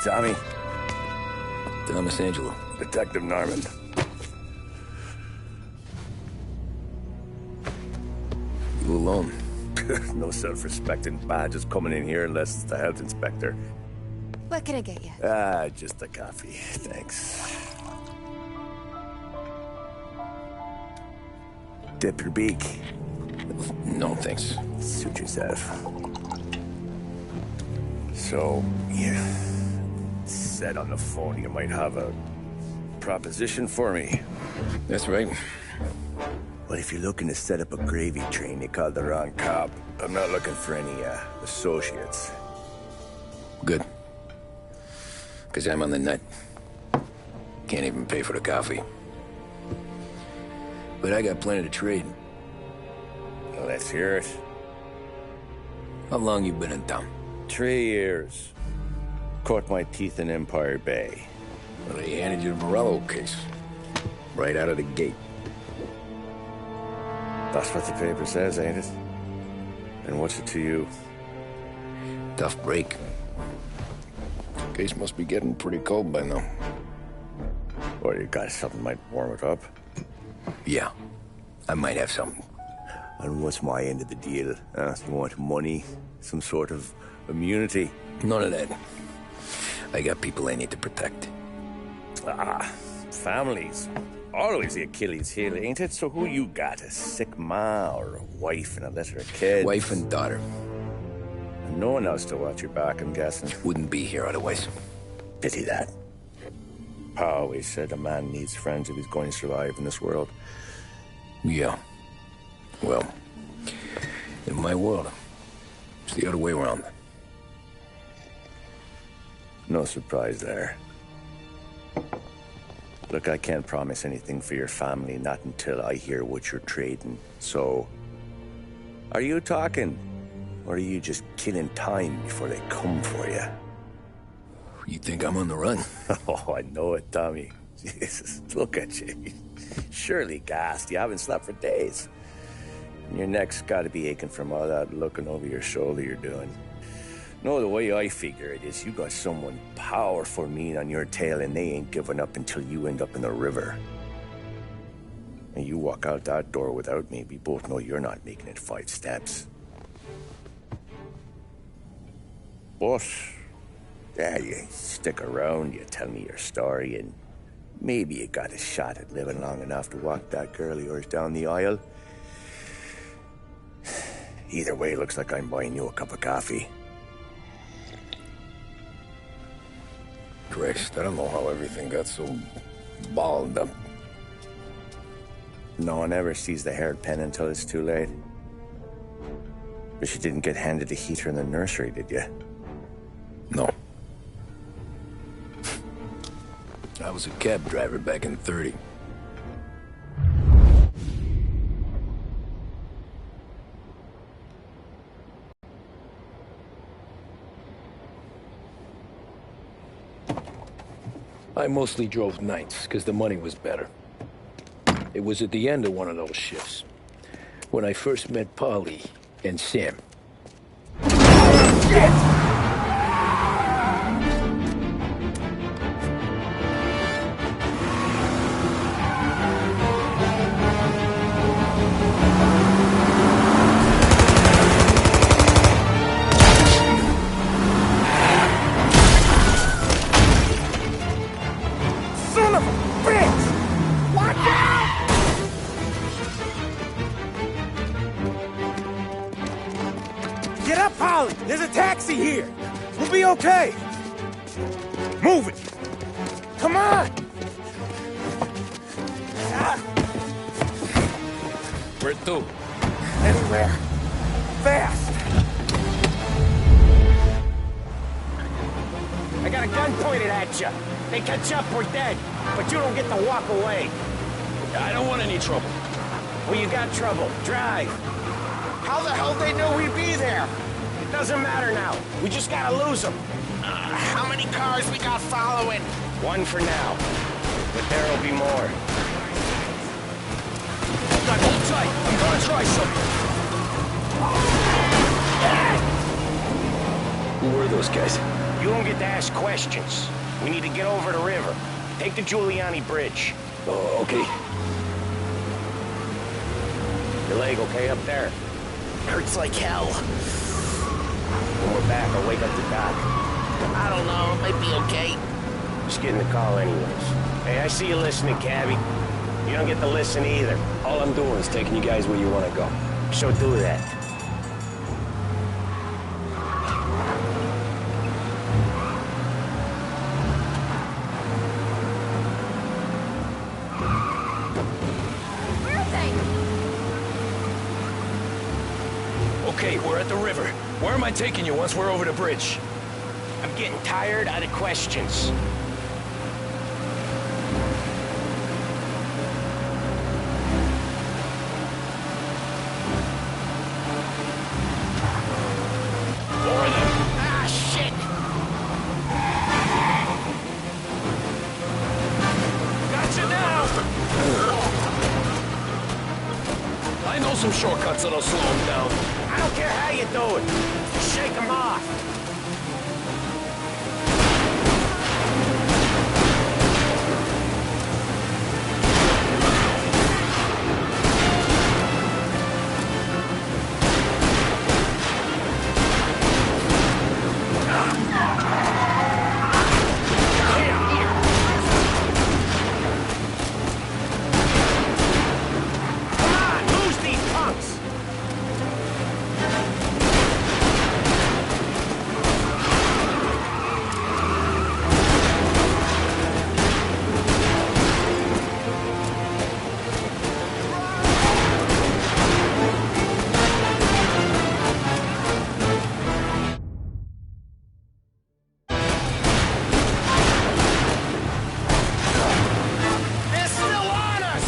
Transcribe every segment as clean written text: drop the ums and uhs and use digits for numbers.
Tommy. Thomas Angelo. Detective Norman. You alone? No self-respecting badges coming in here unless it's the health inspector. What can I get you? Just a coffee. Thanks. Dip your beak. No, thanks. Suit yourself. So, you said on the phone you might have a proposition for me. That's right. Well, if you're looking to set up a gravy train, you called the wrong cop. I'm not looking for any, associates. Good. Because I'm on the net. Can't even pay for the coffee. But I got plenty to trade. Well, let's hear it. How long you been in town? 3 years. Caught my teeth in Empire Bay. Well, they handed you the Morello case. Right out of the gate. That's what the paper says, ain't it? And what's it to you? Tough break. Case must be getting pretty cold by now. Or you got something might warm it up? Yeah, I might have something. And what's my end of the deal? You want money? Some sort of immunity? None of that. I got people I need to protect. Families. Always the Achilles heel, ain't it? So who you got? A sick ma or a wife and a litter of kids? Wife and daughter. And no one else to watch your back, I'm guessing. Wouldn't be here otherwise. Pity that. Pa always said a man needs friends if he's going to survive in this world. Yeah. Well, in my world, it's the other way around. No surprise there. Look, I can't promise anything for your family, not until I hear what you're trading. So, are you talking? Or are you just killing time before they come for you? You think I'm on the run? Oh, I know it, Tommy. Jesus, look at you. Surely gassed. You haven't slept for days. And your neck's got to be aching from all that looking over your shoulder you're doing. No, the way I figure it is you got someone powerful mean on your tail and they ain't giving up until you end up in the river. And you walk out that door without me, we both know you're not making it 5 steps. But, yeah, you stick around, you tell me your story, and maybe you got a shot at living long enough to walk that girl of yours down the aisle. Either way, looks like I'm buying you a cup of coffee. Christ, I don't know how everything got so balled up. No one ever sees the haired pen until it's too late. But you didn't get handed a heater in the nursery, did you? No. I was a cab driver back in '30. I mostly drove nights, because the money was better. It was at the end of one of those shifts, when I first met Polly and Sam. Shit! Get up, Polly! There's a taxi here! We'll be okay! Move it! Come on! Where to? Anywhere. Fast! I got a gun pointed at you. They catch up, we're dead. But you don't get to walk away. I don't want any trouble. Well, you got trouble. Drive. How the hell they know we'd be there? It doesn't matter now. We just gotta lose them. How many cars we got following? One for now. But there'll be more. God, hold tight. I'm gonna try something. Who were those guys? You don't get to ask questions. We need to get over the river. Take the Giuliani Bridge. Oh, okay. Your leg okay up there? Hurts like hell. When we're back, I'll wake up the doc. I don't know, it might be okay. Just getting the call anyways. Hey, I see you listening, Cabby. You don't get to listen either. All I'm doing is taking you guys where you want to go. So do that. Where are they? Okay, we're at the river. Where am I taking you once we're over the bridge? I'm getting tired of the questions. Ah, shit! Gotcha now! I know some shortcuts that'll slow him down. I don't care how you do it. Just shake them off. Come on, lose these punks. They're still on us.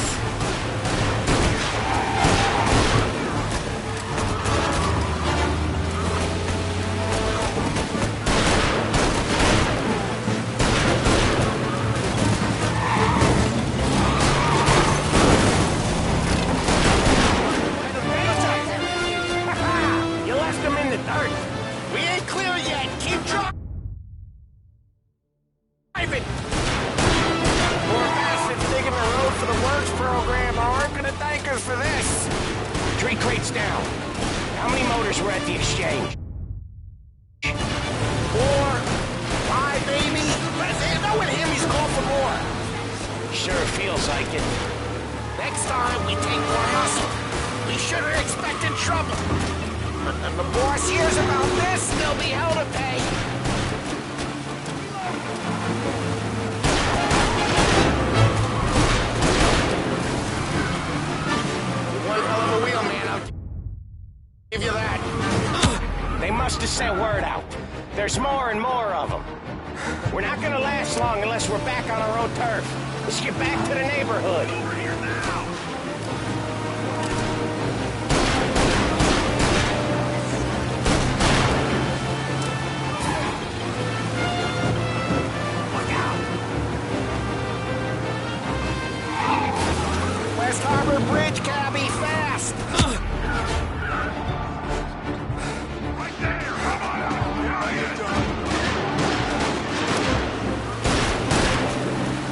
You left them in the dirt. We ain't clear yet, keep driving! Poor bastards digging the road for the Works program aren't gonna thank us for this. 3 crates down. How many motors were at the exchange? 4, 5, maybe? There's no with him, he's called for more. Sure feels like it. Next time, we take more muscle. We shouldn't have expected trouble. If the boss hears about this, there'll be hell to pay. One hell of a wheel, man, I'll give you that. They must have sent word out. There's more and more of them. We're not gonna last long unless we're back on our own turf. Let's get back to the neighborhood. Over here now. Look out! West Harbor Bridge, cabby, fast! Right there! Come on out! Yeah, you done.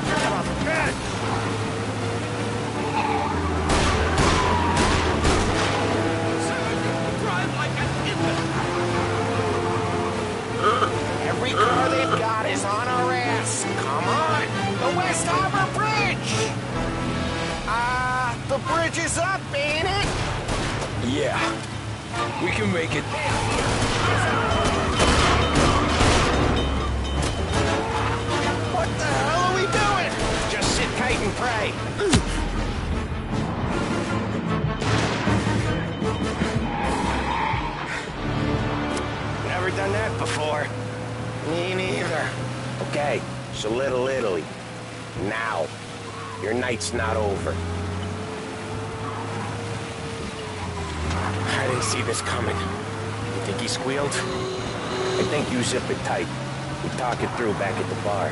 Get up, get it! Drive like an infant! Every car they've got is on our ass. Come on! The West Harbor Bridge! The bridge is up, ain't it? Yeah. We can make it. What the hell are we doing? Just sit tight and pray. Never done that before. Me neither. Okay, so Little Italy. Now. Your night's not over. I didn't see this coming. You think he squealed? I think you zip it tight. We talk it through back at the bar.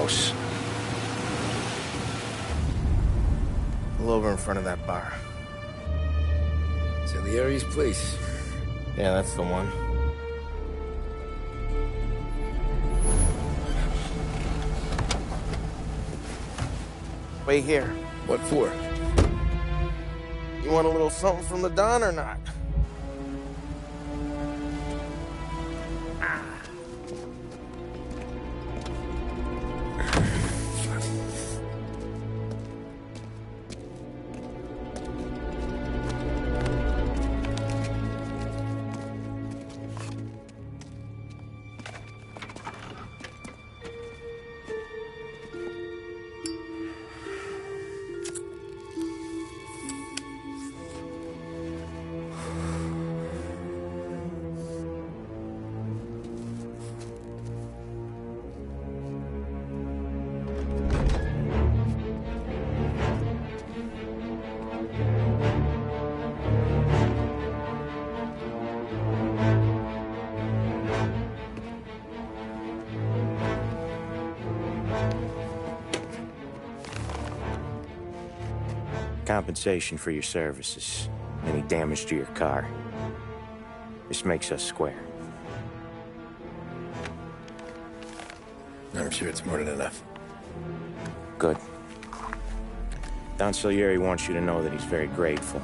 house? Pull over in front of that bar. Salieri's place. Yeah, that's the one. Wait here. What for? You want a little something from the Don or not? Compensation for your services. Any damage to your car. This makes us square. I'm sure it's more than enough. Good. Don Salieri wants you to know that he's very grateful.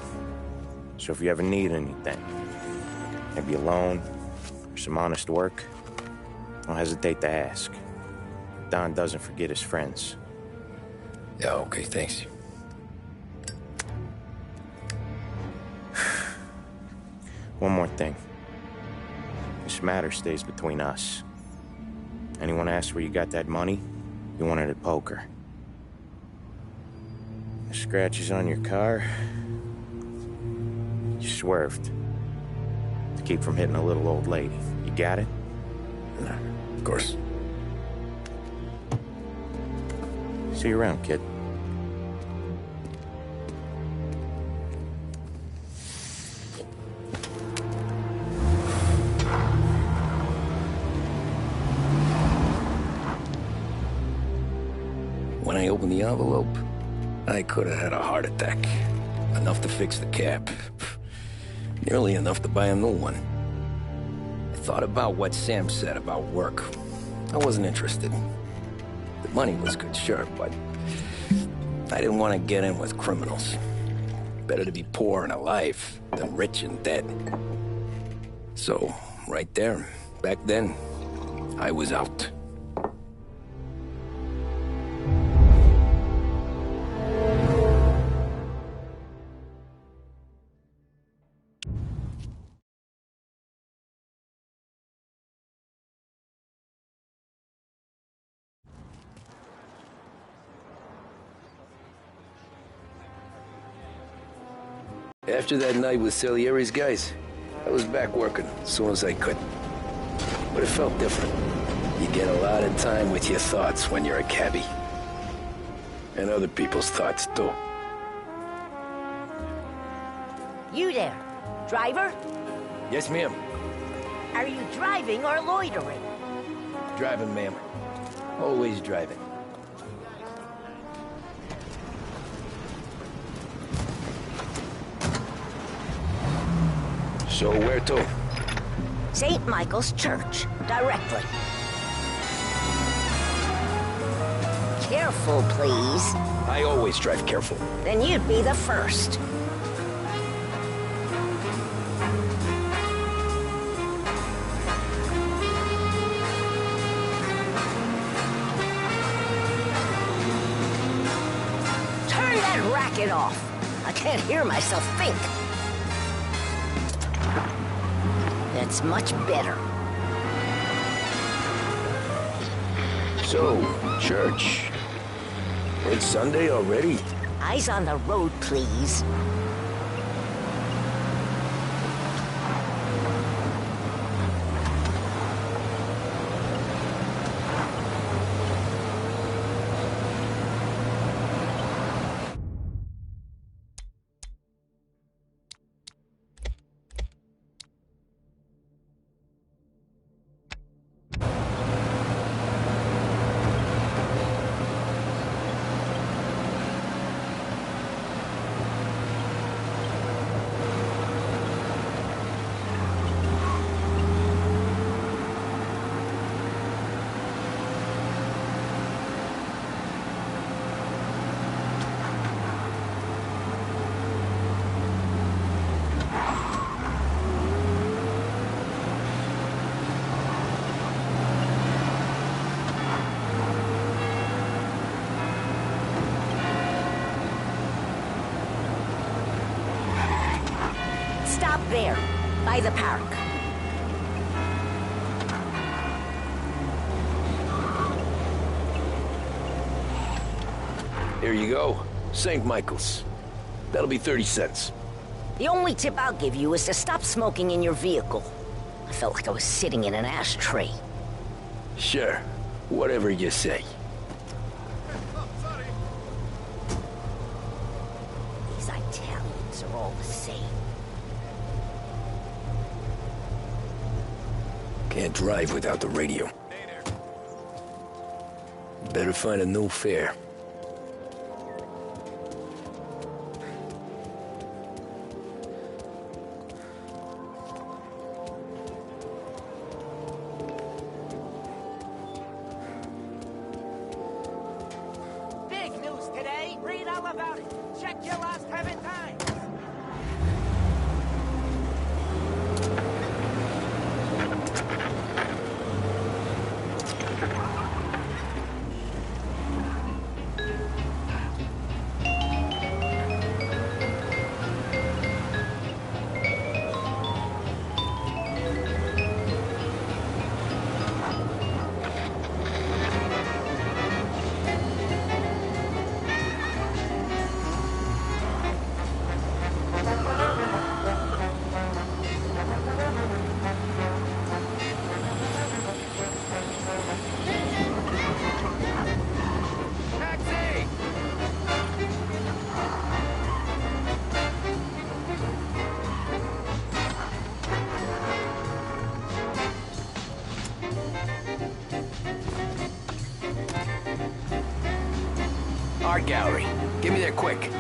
So if you ever need anything, maybe a loan or some honest work, don't hesitate to ask. Don doesn't forget his friends. Yeah, okay, thanks. One more thing. This matter stays between us. Anyone asks where you got that money, you won it at poker. The scratches on your car, you swerved. To keep from hitting a little old lady. You got it? No, of course. See you around, kid. When I opened the envelope, I could have had a heart attack. Enough to fix the cap. Nearly enough to buy a new one. I thought about what Sam said about work. I wasn't interested. The money was good, sure, but I didn't want to get in with criminals. Better to be poor and alive than rich and dead. So, right there, back then, I was out. After that night with Salieri's guys, I was back working as soon as I could. But it felt different. You get a lot of time with your thoughts when you're a cabbie. And other people's thoughts, too. You there, driver? Yes, ma'am. Are you driving or loitering? Driving, ma'am. Always driving. So where to? St. Michael's Church, directly. Careful, please. I always drive careful. Then you'd be the first. Turn that racket off. I can't hear myself think. That's much better. So, church. It's Sunday already? Eyes on the road, please. stop there, by the park. Here you go. St. Michael's. That'll be 30 cents. The only tip I'll give you is to stop smoking in your vehicle. I felt like I was sitting in an ashtray. Sure. Whatever you say. These Italians are all the same. Can't drive without the radio. Better find a new fare. Big news today. Read all about it. Check your last 7 times. Taxi! Art gallery. Get me there quick.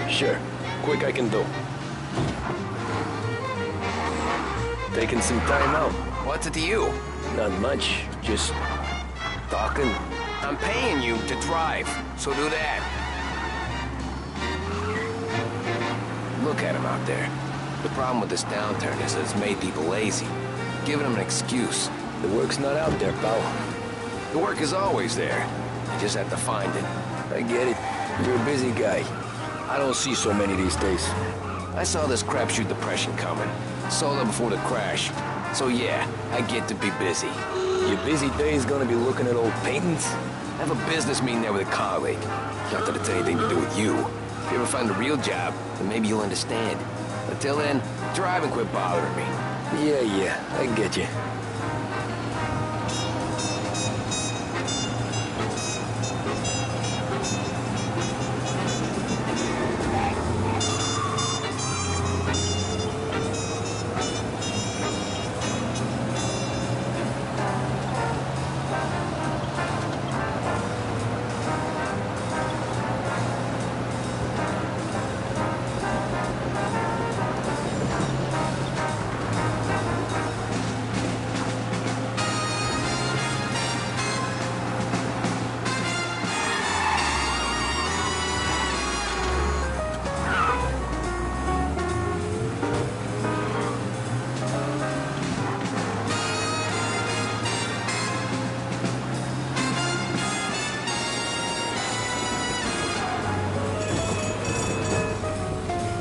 Sure. Quick I can do. Taking some time out. What's it to you? Not much. Just talking. I'm paying you to drive, so do that. Look at him out there. The problem with this downturn is that it's made people lazy. Giving them an excuse. The work's not out there, pal. The work is always there. You just have to find it. I get it. You're a busy guy. I don't see so many these days. I saw this crapshoot depression coming. Sold it before the crash. So yeah, I get to be busy. Your busy day's gonna be looking at old paintings? I have a business meeting there with a colleague. Not that it's anything to do with you. If you ever find a real job, then maybe you'll understand. Until then, drive and quit bothering me. Yeah, I get you.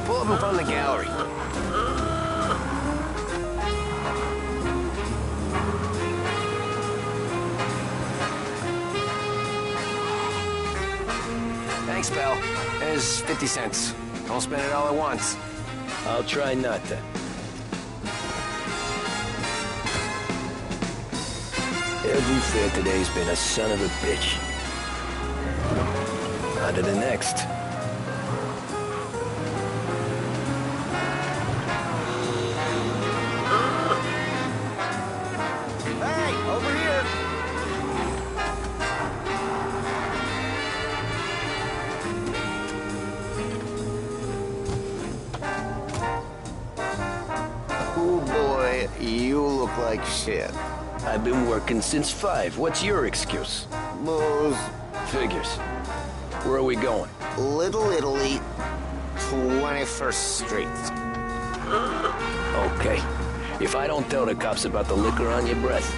Pull up in front of the gallery. Thanks, pal. There's 50 cents. Don't spend it all at once. I'll try not to. Every fair today's been a son of a bitch. On to the next. Hey, over here! Oh boy, you look like shit. I've been working since 5. What's your excuse? Booze, Figures. Where are we going? Little Italy, 21st Street. Okay. If I don't tell the cops about the liquor on your breath,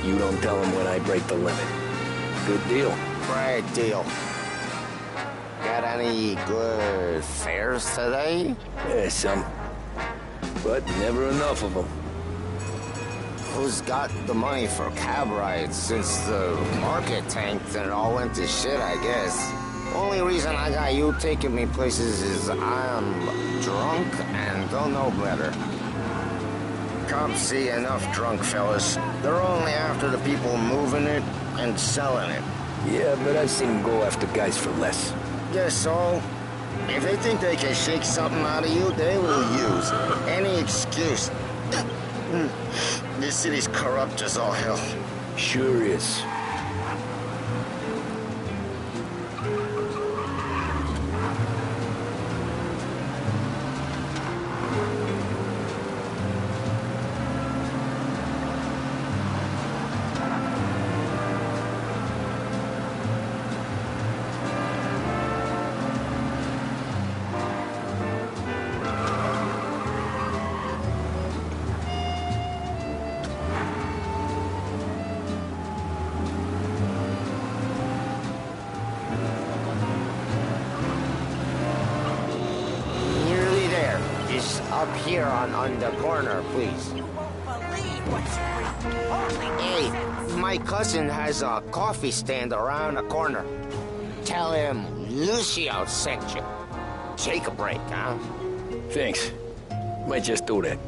you don't tell them when I break the limit. Good deal. Great deal. Got any good fares today? Yeah, some. but never enough of them. Who's got the money for cab rides? Since the market tanked and it all went to shit, I guess. Only reason I got you taking me places is I'm drunk and don't know better. Cops see enough drunk fellas. They're only after the people moving it and selling it. Yeah, but I've seen them go after guys for less. Guess so. If they think they can shake something out of you, they will use any excuse. This city's corrupt as all hell. Sure is. Up here on the corner, please. You won't believe what you read. Hey, my cousin has a coffee stand around the corner. Tell him Lucio sent you. Take a break, huh? Thanks. Might just do that.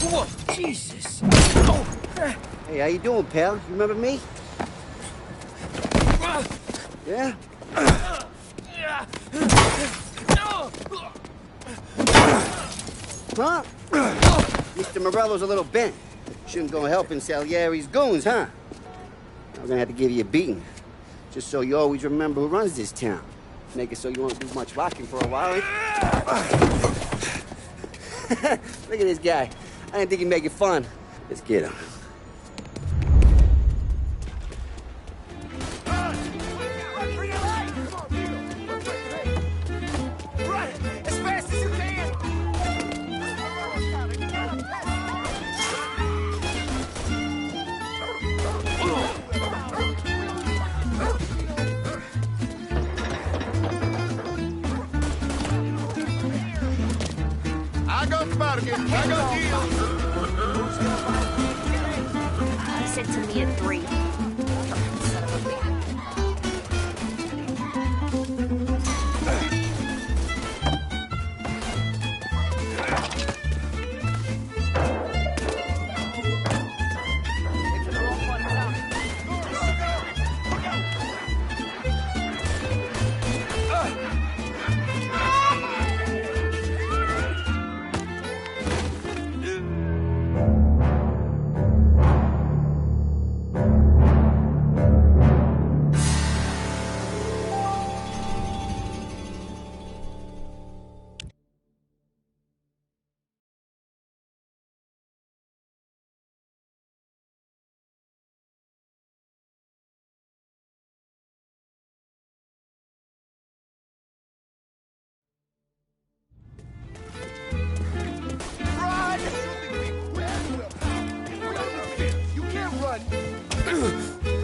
Whoa, Jesus. Oh. Hey, how you doing, pal? You remember me? Yeah? Huh? Mr. Morello's a little bent. Shouldn't go helping Salieri's goons, huh? I'm gonna have to give you a beating. Just so you always remember who runs this town. Make it so you won't do much rocking for a while. Look at this guy. I didn't think he'd make it fun. Let's get him. He said to me at 3. Son of a bitch.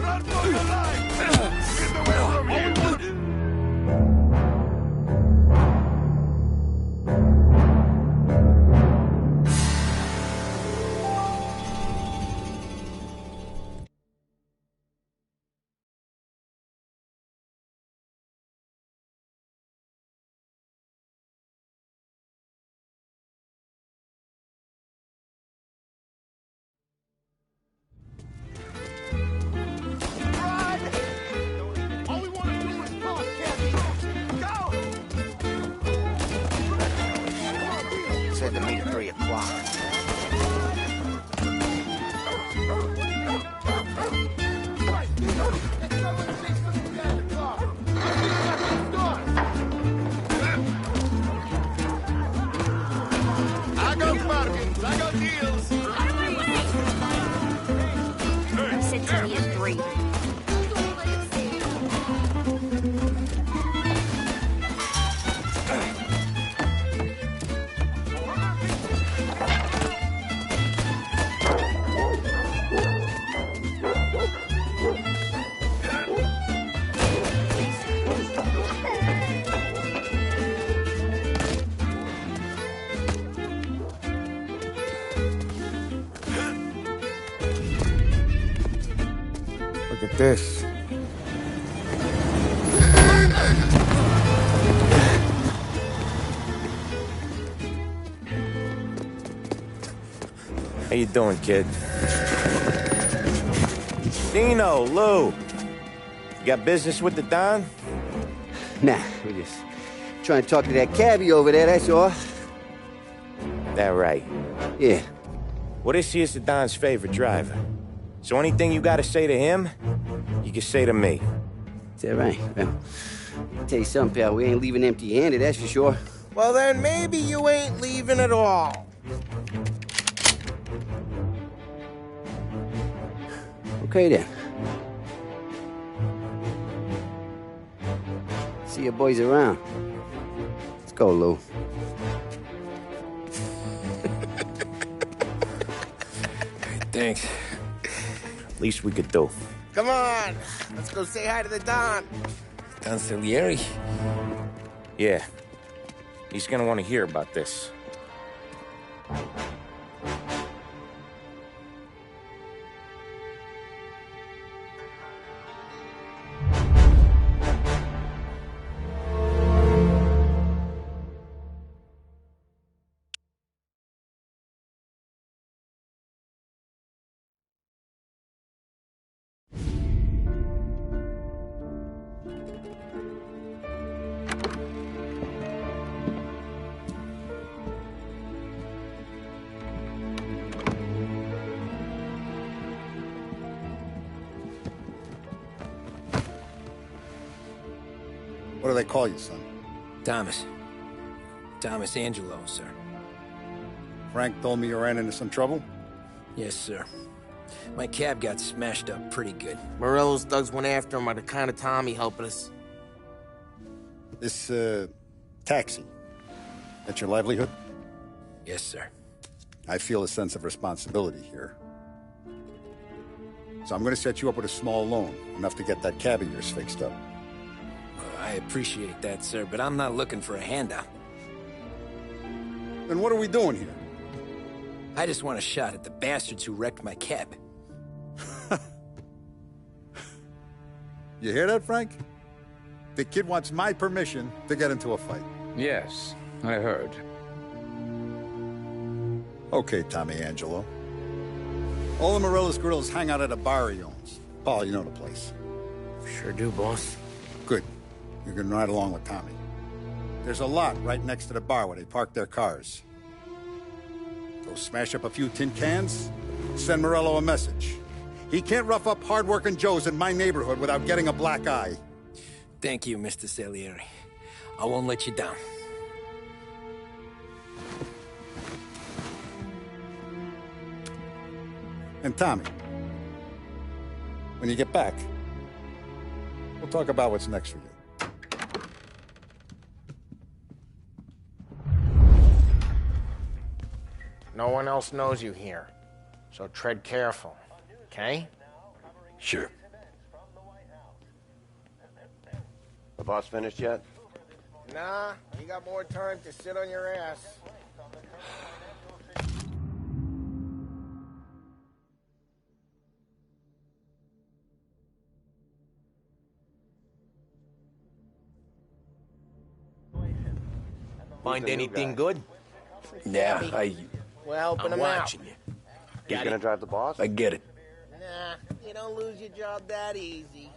Run for your life! Get away from here! Said to meet 3 o'clock. I got bargains, I got deals. He said to me at 3. this. How you doing, kid? Dino, Lou. You got business with the Don? Nah, we're just trying to talk to that cabbie over there, that's all. That right. Yeah. Well, this here's the Don's favorite driver. So anything you gotta say to him, you can say to me. Is that right? Well, I'll tell you something, pal. We ain't leaving empty-handed, that's for sure. Well, then maybe you ain't leaving at all. Okay, then. See your boys around. Let's go, Lou. Thanks. Least we could do. Come on, let's go say hi to the Don. Don Salieri? Yeah. He's gonna want to hear about this. What do they call you, son? Thomas. Thomas Angelo, sir. Frank told me you ran into some trouble? Yes, sir. My cab got smashed up pretty good. Morello's thugs went after him by the kind of Tommy helping us. This, taxi. That's your livelihood? Yes, sir. I feel a sense of responsibility here. So I'm gonna set you up with a small loan, enough to get that cab of yours fixed up. I appreciate that, sir, but I'm not looking for a handout. Then what are we doing here? I just want a shot at the bastards who wrecked my cab. You hear that, Frank? The kid wants my permission to get into a fight. Yes, I heard. Okay, Tommy Angelo. All the Morello's girls hang out at a bar he owns. Paul, you know the place. Sure do, boss. Good. You can ride along with Tommy. There's a lot right next to the bar where they park their cars. Go smash up a few tin cans, send Morello a message. He can't rough up hard-working Joes in my neighborhood without getting a black eye. Thank you, Mr. Salieri. I won't let you down. And Tommy, when you get back, we'll talk about what's next for you. No one else knows you here, so tread careful, okay? Sure. The boss finished yet? Nah, you got more time to sit on your ass. Find anything good? Yeah, We're helping him out. you. He's gonna drive the boss? I get it. Nah, you don't lose your job that easy.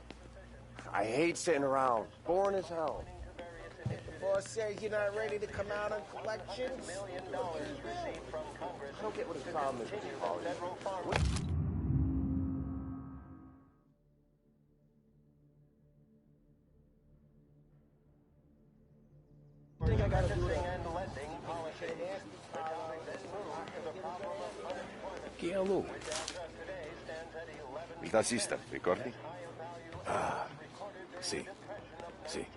I hate sitting around. Boring as hell. If the boss says you're not ready to come out on collections, I don't get what the problem is with you, Paulie. Chi è lui? Il tassista, ricordi? Ah, sì, sì.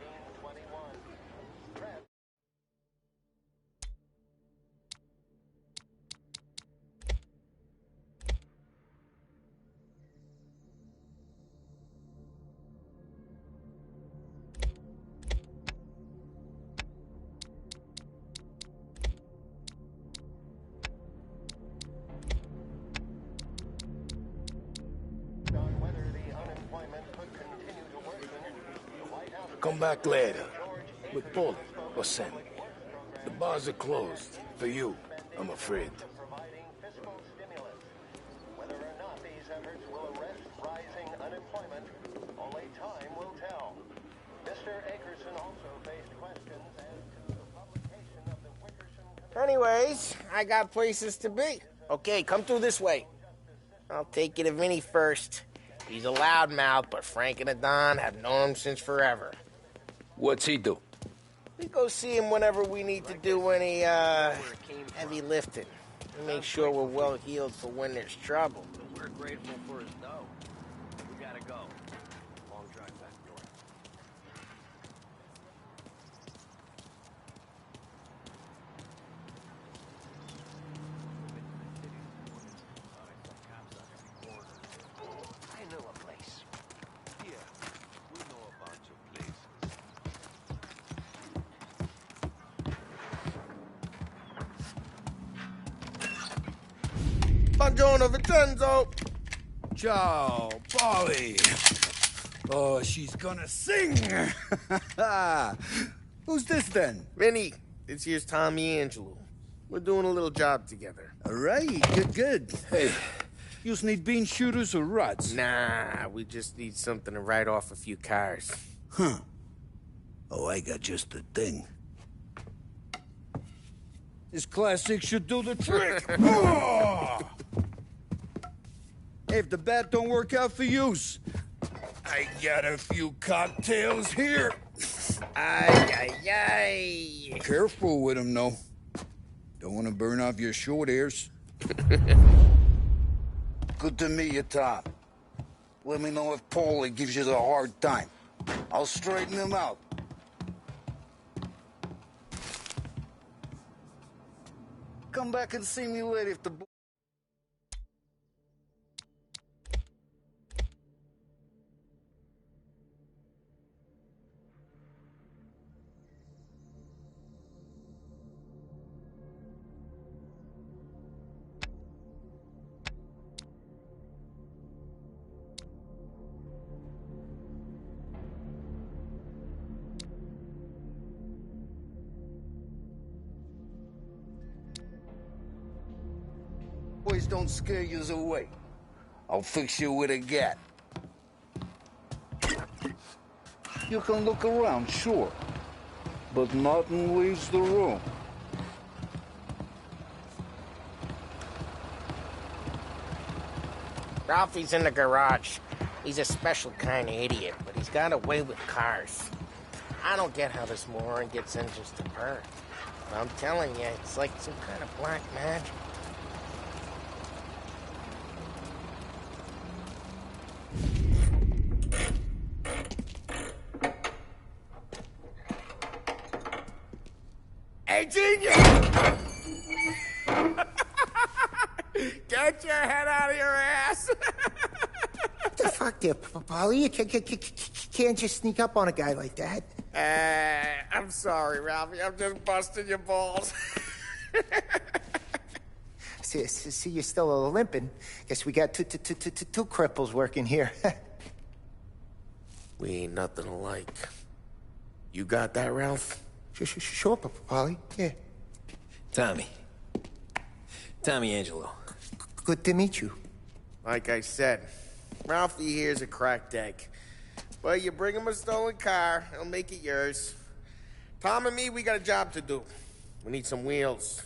come back later. With Paul or Sam. The bars are closed. For you, I'm afraid. Whether or not these efforts will arrest rising unemployment, only time will tell. Mr. Akerson also faced questions as to the publication of the Wickerson... Anyways, I got places to be. Okay, come through this way. I'll take you to Vinny first. He's a loudmouth, but Frank and the Don have known him since forever. What's he do? We go see him whenever we need to do any, heavy lifting. We make sure we're well healed for when there's trouble. We're grateful for his dough. We gotta go. Long drive back north. I know a place. Yeah, we know a bunch of places. Buongiorno, Vincenzo! Ciao, Polly. Oh, she's gonna sing. Who's this then? Vinny, this here's Tommy Angelo. We're doing a little job together. All right, good. Hey, you need bean shooters or rods? Nah, we just need something to write off a few cars. Huh. Oh, I got just the thing. This classic should do the trick. Oh! Hey, if the bat don't work out for yous, I got a few cocktails here. Ay, ay, ay. Careful with them, though. Don't want to burn off your short hairs. Good to meet you, Tom. Let me know if Paulie gives you the hard time. I'll straighten him out. Come back and see me later if the... Boys don't scare yous away. I'll fix you with a gat. You can look around, sure. But nothing leaves the room. Ralphie's in the garage. He's a special kind of idiot, but he's got a way with cars. I don't get how this moron gets engines to burn. But I'm telling you, it's like some kind of black magic. Hey, genius! Get your head out of your ass! What the fuck there, Polly? You can't just sneak up on a guy like that. I'm sorry, Ralphie. I'm just busting your balls. See, you're still limping. Guess we got two cripples working here. We ain't nothing alike. You got that, Ralph? Sure, Polly. Yeah. Tommy Angelo. Good to meet you. Like I said, Ralphie here's a cracked egg. But you bring him a stolen car, he'll make it yours. Tom and me, we got a job to do. We need some wheels.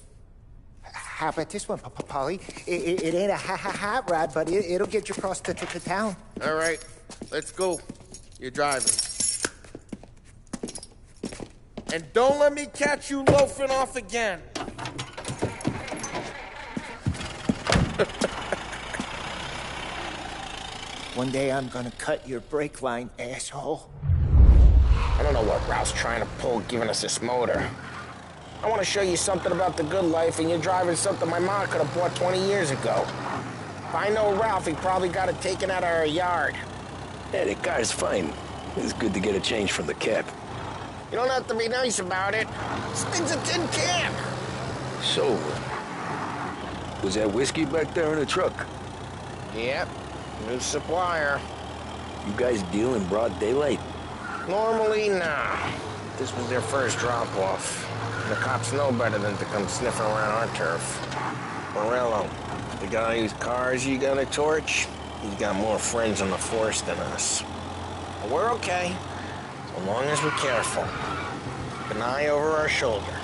How about this one, Polly? It ain't a hot rod, but it'll get you across to town. All right, let's go. You're driving. And don't let me catch you loafing off again. One day I'm gonna cut your brake line, asshole. I don't know what Ralph's trying to pull giving us this motor. I want to show you something about the good life, and you're driving something my mom could have bought 20 years ago. If I know Ralph, he probably got it taken out of our yard. Yeah, the car's fine. It's good to get a change from the cab. You don't have to be nice about it. This thing's a tin can. So, was that whiskey back there in the truck? Yep, new supplier. You guys deal in broad daylight? Normally, nah. This was their first drop-off. The cops know better than to come sniffing around our turf. Morello, the guy whose cars you gotta torch, he's got more friends on the force than us. But we're okay, so long as we're careful. Keep an eye over our shoulder.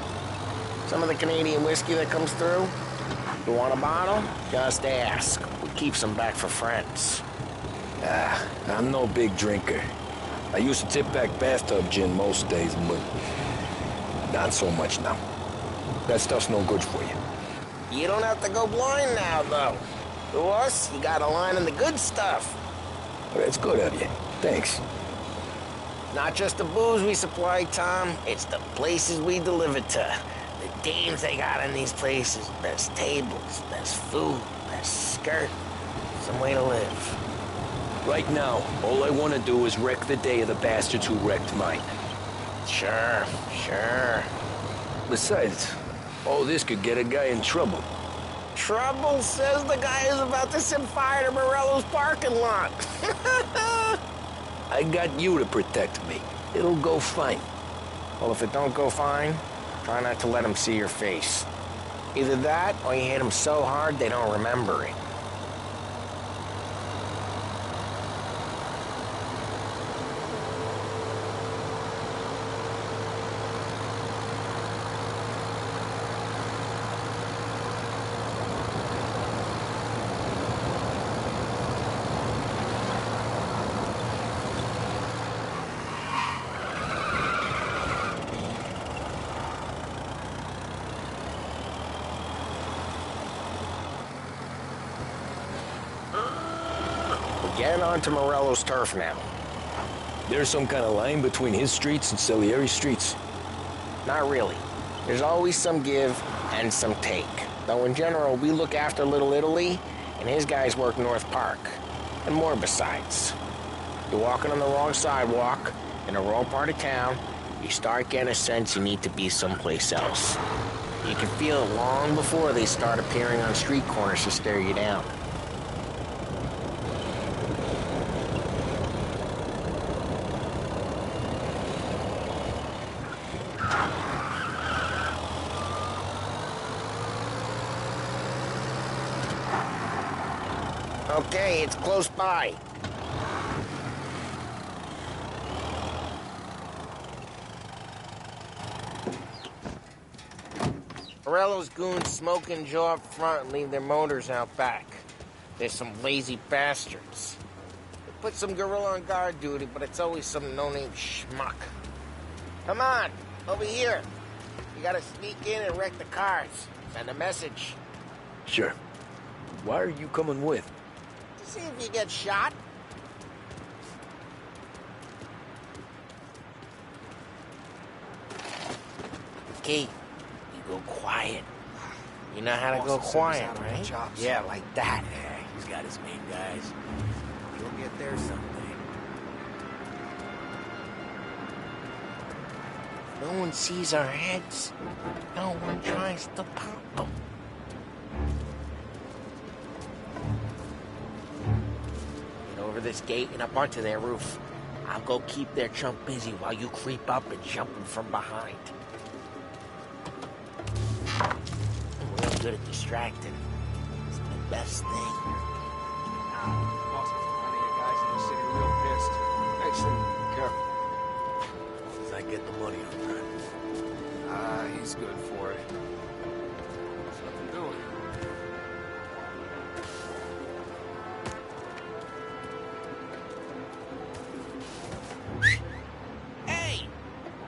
Some of the Canadian whiskey that comes through, you want a bottle? Just ask. We keep some back for friends. I'm no big drinker. I used to tip back bathtub gin most days, but not so much now. That stuff's no good for you. You don't have to go blind now, though. To us, you got a line on the good stuff. Well, that's good of you. Thanks. Not just the booze we supply, Tom. It's the places we deliver to. The dames they got in these places. Best tables, best food, best skirt. Some way to live. Right now, all I want to do is wreck the day of the bastards who wrecked mine. Sure. Besides, all this could get a guy in trouble. Trouble, says the guy who's about to set fire to Morello's parking lot. I got you to protect me. It'll go fine. Well, if it don't go fine, try not to let them see your face. Either that, or you hit them so hard they don't remember it. Getting onto Morello's turf now. There's some kind of line between his streets and Salieri's streets? Not really. There's always some give and some take. Though in general, we look after Little Italy, and his guys work North Park. And more besides. You're walking on the wrong sidewalk, in the wrong part of town, you start getting a sense you need to be someplace else. You can feel it long before they start appearing on street corners to stare you down. Okay, it's close by. Morello's goons smoke and jaw up front and leave their motors out back. They're some lazy bastards. They put some gorilla on guard duty, but it's always some no-name schmuck. Come on, over here. You gotta sneak in and wreck the cars. Send a message. Sure. Why are you coming with? To see if you get shot. Key, you go quiet. You know how to go quiet, right? Yeah, like that. Yeah, he's got his main guys. He'll get there someday. No one sees our heads. No one tries to pop them. Get over this gate and up onto their roof. I'll go keep their chump busy while you creep up and jump them from behind. I'm real good at distracting. It's the best thing. Boss was plenty of guys in the city real pissed. Next thing, careful. As I get the money on time. He's good for it. There's nothing doing. Hey!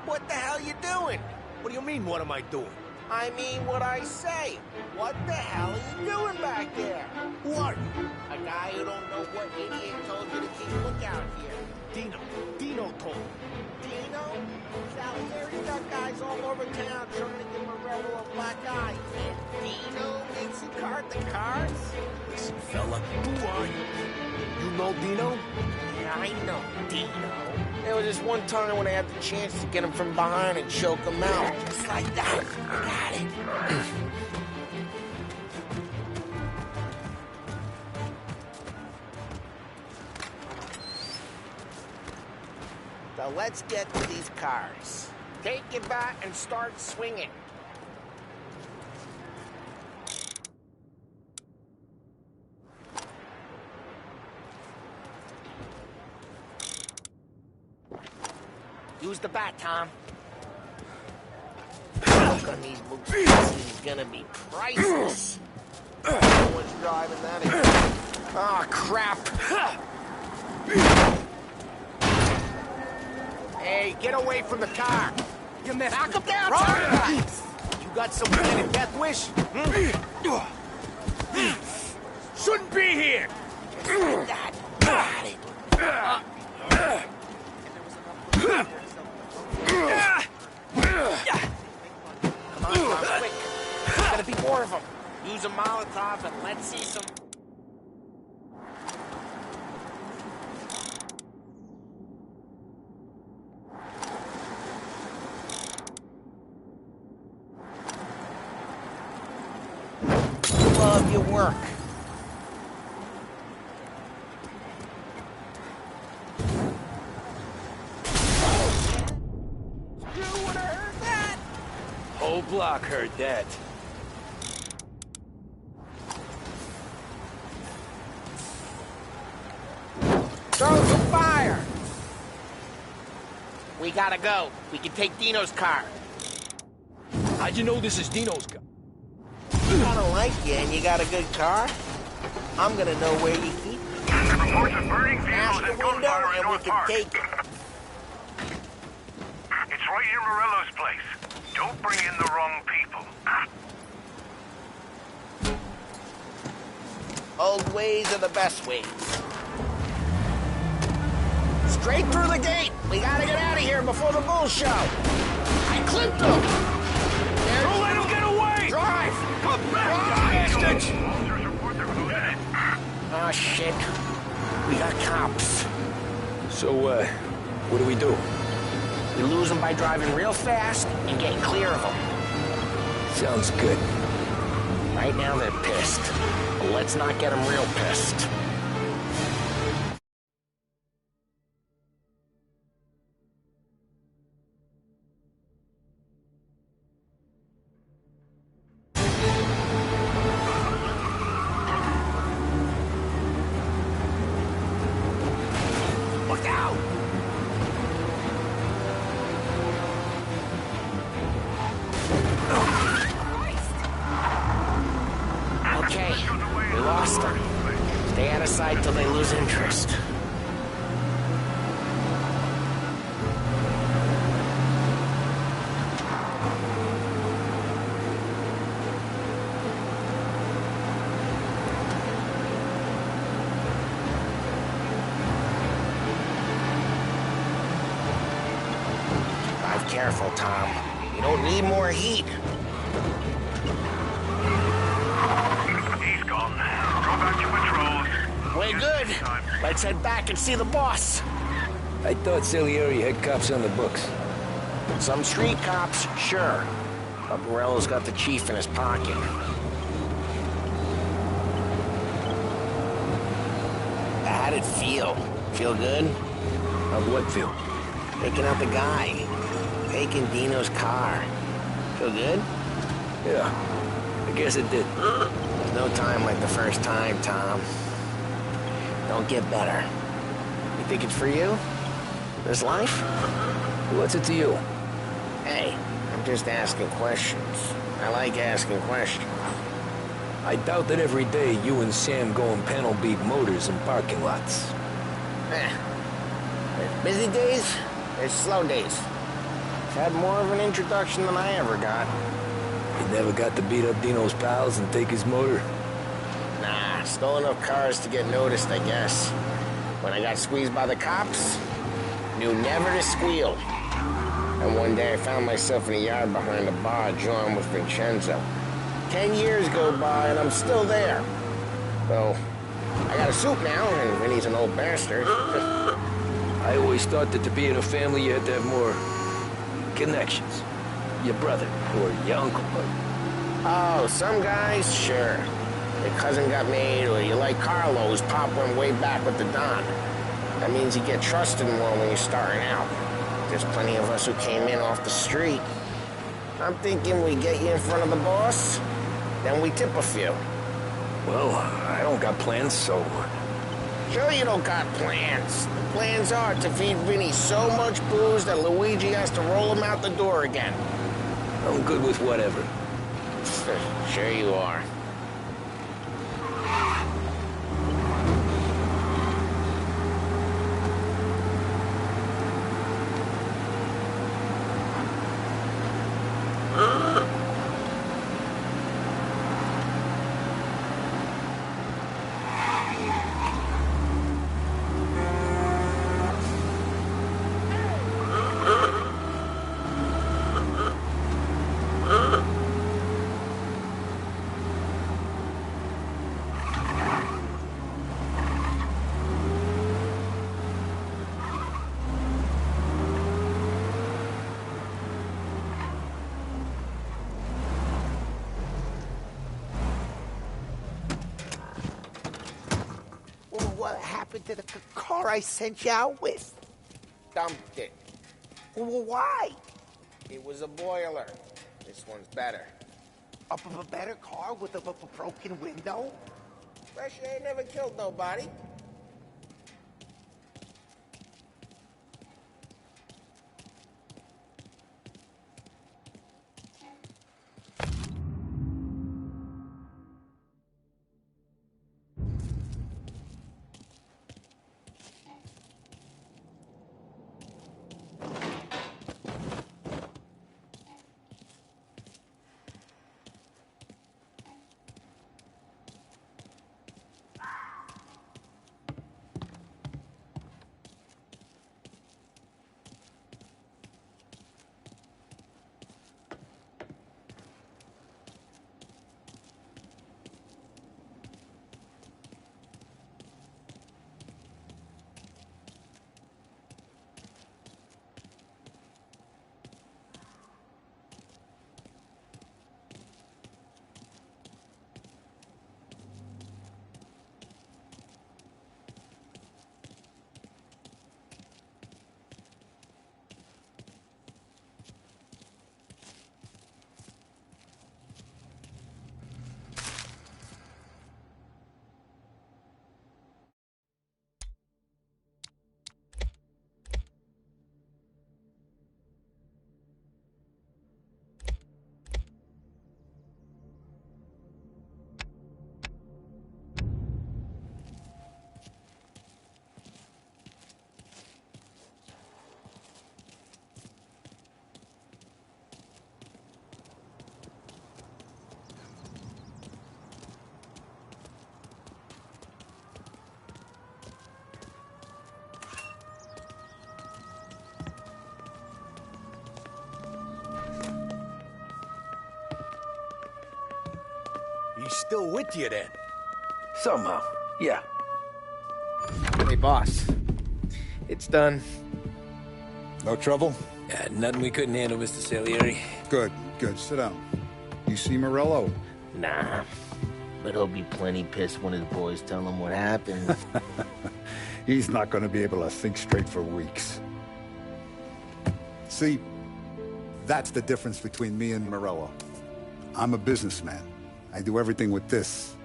What the hell you doing? What do you mean, what am I doing? I mean what I say. What the hell are you doing back there? Who are you? A guy who don't know what idiot told you to keep lookout here. Dino told me. Dino? Salieri's got guys all over town trying to give Morello a black eye. And Dino makes you cart the cards? Listen, fella, who are you? You know Dino? Yeah, I know Dino. There was this one time when I had the chance to get him from behind and choke him out. Just like that. Got it. So let's get to these cars. Take your bat and start swinging. Use the bat, Tom. Look on these moves is gonna be priceless. No one's driving that again. Oh, crap. Hey, get away from the car. You missed. Knock him down, Right. You got some kind of death wish? Shouldn't be here. That. Got it. Come on, Tom, quick. There's gotta be more of them. Use a Molotov and let's see some... Love your work. You would have heard that. Whole block heard that. Throw some fire. We gotta go. We can take Dino's car. How'd you know this is Dino's car? I don't like you and you got a good car. I'm gonna know where you keep it. Reports of burning Smash vehicles the and window gunfire in and we North can Park. take it. It's right near Morello's place. Don't bring in the wrong people. Old ways are the best ways. Straight through the gate. We gotta get out of here before the bulls show. I clipped them. Don't let him get away. Drive. Come back, you bastards. Officers report they're moving in. Oh, shit. We got cops. So, what do we do? We lose them by driving real fast and getting clear of them. Sounds good. Right now they're pissed. But let's not get them real pissed. Look out! Okay, we lost them. Stay out of sight till they lose interest. Drive careful, Tom. You don't need more heat. He's gone. Go back to patrols. Way good. Let's head back and see the boss. I thought Salieri had cops on the books. Some street cops, sure. But Morello's got the chief in his pocket. How'd it feel? Feel good? How'd what feel? Taking out the guy. Taking Dino's car. Feel good? Yeah, I guess it did. There's no time like the first time, Tom. Don't get better. You think it's for you? This life? What's it to you? Hey, I'm just asking questions. I like asking questions. I doubt that every day you and Sam go and panel beat motors in parking lots. There's busy days, there's slow days. I've had more of an introduction than I ever got. You never got to beat up Dino's pals and take his motor? Nah, stole enough cars to get noticed, I guess. When I got squeezed by the cops, knew never to squeal. And one day I found myself in a yard behind a bar drawn with Vincenzo. 10 years go by and I'm still there. So, I got a suit now, and Vinny's an old bastard. I always thought that to be in a family you had to have more connections. Your brother or your uncle. Oh, some guys, sure. Your cousin got made, or you like Carlos, Pop went way back with the Don. That means you get trusted more when you're starting out. There's plenty of us who came in off the street. I'm thinking we get you in front of the boss, then we tip a few. Well, I don't got plans, so... Sure you don't got plans. The plans are to feed Vinny so much booze that Luigi has to roll him out the door again. I'm good with whatever. Sure you are. What happened to the car I sent you out with? Dumped it. Well, why? It was a boiler. This one's better. A better car with a broken window? Fresh air never killed nobody. He's still with you then? Somehow, yeah. Hey, boss. It's done. No trouble? Yeah, nothing we couldn't handle, Mr. Salieri. Good, good. Sit down. You see Morello? Nah. But he'll be plenty pissed when his boys tell him what happened. He's not going to be able to think straight for weeks. See, that's the difference between me and Morello. I'm a businessman. I do everything with this.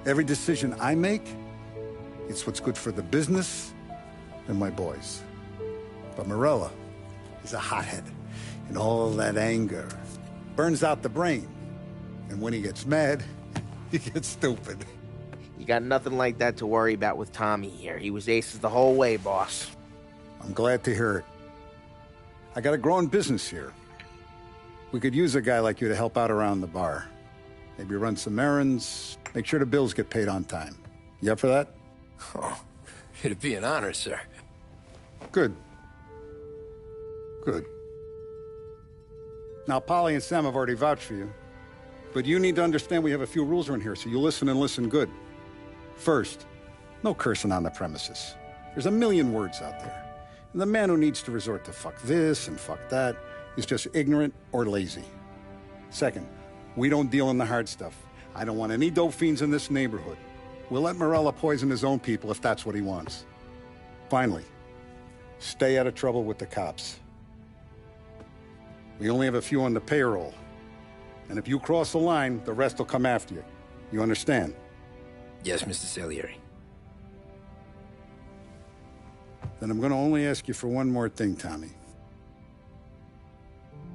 Every decision I make, it's what's good for the business and my boys. But Morello is a hothead, and all that anger burns out the brain. And when he gets mad, he gets stupid. You got nothing like that to worry about with Tommy here. He was aces the whole way, boss. I'm glad to hear it. I got a growing business here. We could use a guy like you to help out around the bar. Maybe run some errands, make sure the bills get paid on time. You up for that? Oh, it'd be an honor, sir. Good. Good. Now, Polly and Sam have already vouched for you. But you need to understand we have a few rules around here, so you listen and listen good. First, no cursing on the premises. There's a million words out there. And the man who needs to resort to fuck this and fuck that is just ignorant or lazy. Second, we don't deal in the hard stuff. I don't want any dope fiends in this neighborhood. We'll let Morello poison his own people if that's what he wants. Finally, Stay out of trouble with the cops. We only have a few on the payroll. And if you cross the line, the rest will come after you. You understand? Yes, Mr. Salieri. Then I'm gonna only ask you for one more thing, Tommy.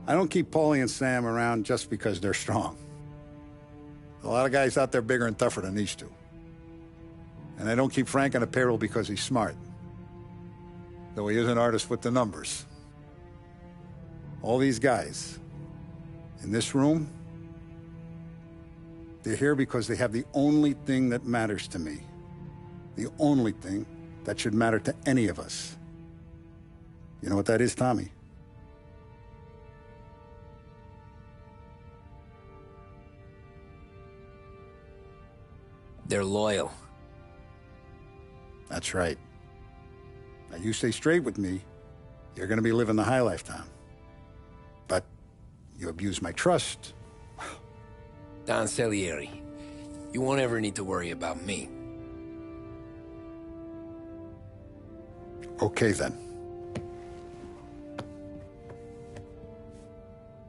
I don't keep Paulie and Sam around just because they're strong. A lot of guys out there bigger and tougher than these two. And I don't keep Frank on the payroll because he's smart. Though he is an artist with the numbers. All these guys in this room, they're here because they have the only thing that matters to me. The only thing that should matter to any of us. You know what that is, Tommy? They're loyal. That's right. Now you stay straight with me, you're gonna be living the high life, Tom. But you abuse my trust. Don Salieri, you won't ever need to worry about me. Okay, then.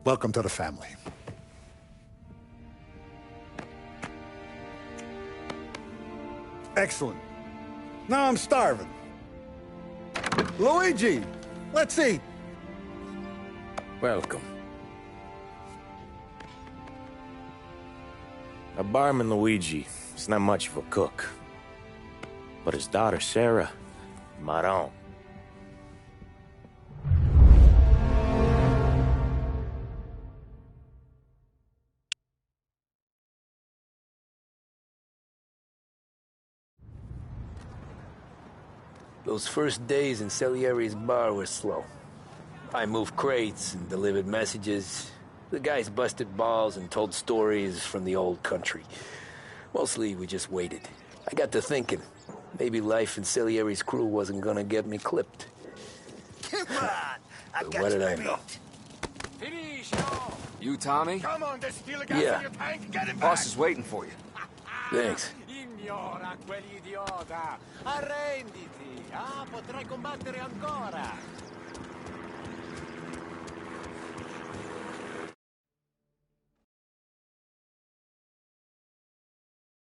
Welcome to the family. Excellent. Now I'm starving. Luigi, let's eat. Welcome. A barman Luigi is not much of a cook. But his daughter Sarah, Maron. Those first days in Salieri's bar were slow. I moved crates and delivered messages. The guys busted balls and told stories from the old country. Mostly, we just waited. I got to thinking, maybe life in Salieri's crew wasn't gonna get me clipped. Come on! I got What you did I beat. know? Finish! You, Tommy? Come on, there's steel gas Yeah. in your tank. Get him Boss back. is waiting for you. Thanks. Ignora quell'idiota. Arrenditi. Ah, potrai combattere ancora.